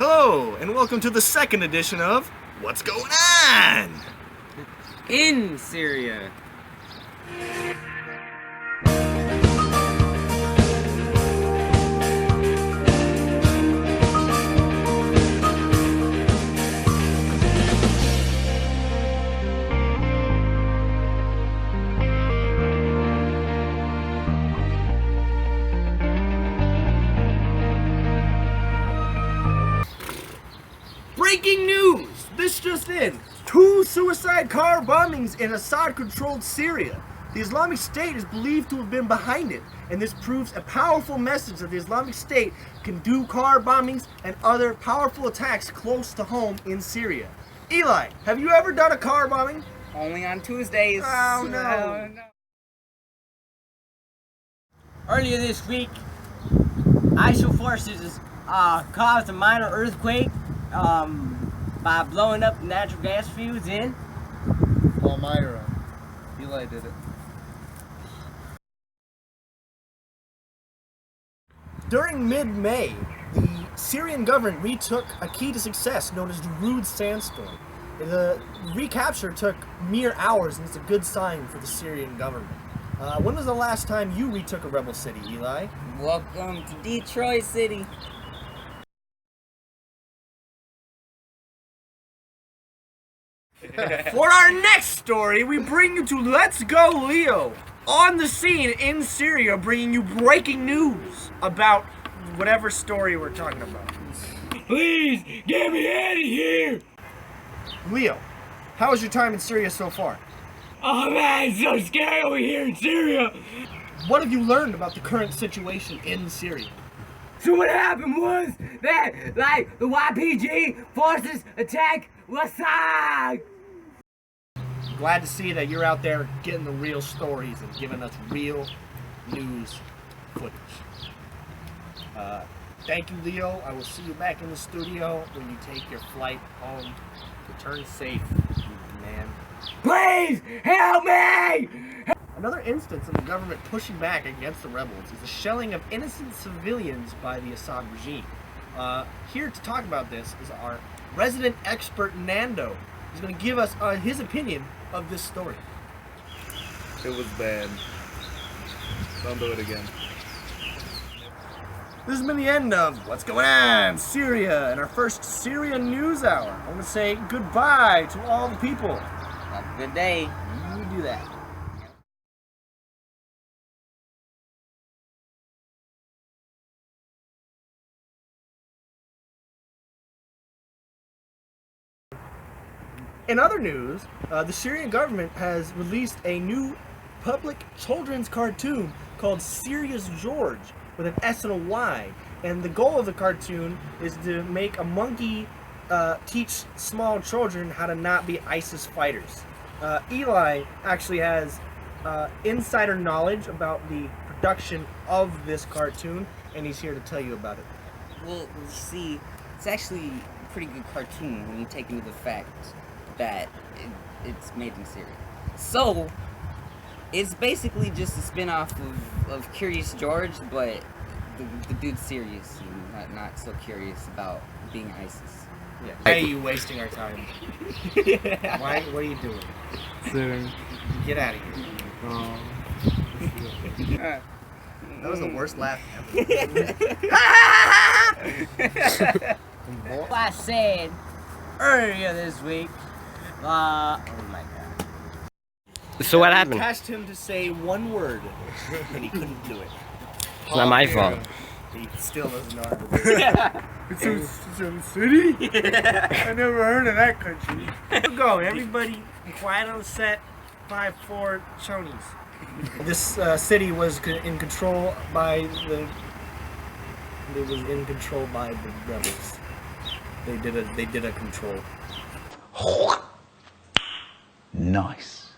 Hello, and welcome to the second edition of What's Going On? In Syria. Breaking news! This just in. 2 suicide car bombings in Assad-controlled Syria. The Islamic State is believed to have been behind it, and this proves a powerful message that the Islamic State can do car bombings and other powerful attacks close to home in Syria. Eli, have you ever done a car bombing? Only on Tuesdays. Oh, no. Earlier this week, ISIL forces caused a minor earthquake by blowing up natural gas fields in Palmyra. Eli did it. During mid-May, the Syrian government retook a key to success known as the Rude Sandstorm. The recapture took mere hours, and it's a good sign for the Syrian government. When was the last time you retook a rebel city, Eli? Welcome to Detroit City. For our next story, we bring you to Let's Go Leo, on the scene in Syria, bringing you breaking news about whatever story we're talking about. Please, get me out of here! Leo, how was your time in Syria so far? Oh man, it's so scary over here in Syria! What have you learned about the current situation in Syria? So what happened was that, the YPG forces attacked Assad! Glad to see that you're out there getting the real stories and giving us real news footage. Thank you, Leo. I will see you back in the studio when you take your flight home. Return safe, man. Please, help me! Another instance of the government pushing back against the rebels is the shelling of innocent civilians by the Assad regime. Here to talk about this is our resident expert, Nando. He's going to give us his opinion of this story. It was bad. Don't do it again. This has been the end of What's Going On Syria and our first Syria news hour. I want to say goodbye to all the people. Have a good day. You do that. In other news, the Syrian government has released a new public children's cartoon called Syria's George, with an S and a Y. And the goal of the cartoon is to make a monkey teach small children how to not be ISIS fighters. Eli actually has insider knowledge about the production of this cartoon, and he's here to tell you about it. Well, you see, it's actually a pretty good cartoon when you take into the fact that it's made in Syria. So, it's basically just a spin-off of Curious George, but the dude's serious and not so curious about being ISIS. Yeah. Why are you wasting our time? Why? What are you doing? Sitting. Get out of here. That was the worst laugh ever. Well, I said earlier this week, oh my god. So what happened? We asked him to say one word, and he couldn't do it. It's not my fault. He still doesn't know how to do it. It's a city? Yeah. I never heard of that country. Go, everybody, quiet on the set. 5-4 chonies. This city was in control by the. It was in control by the rebels. They did a control. Nice.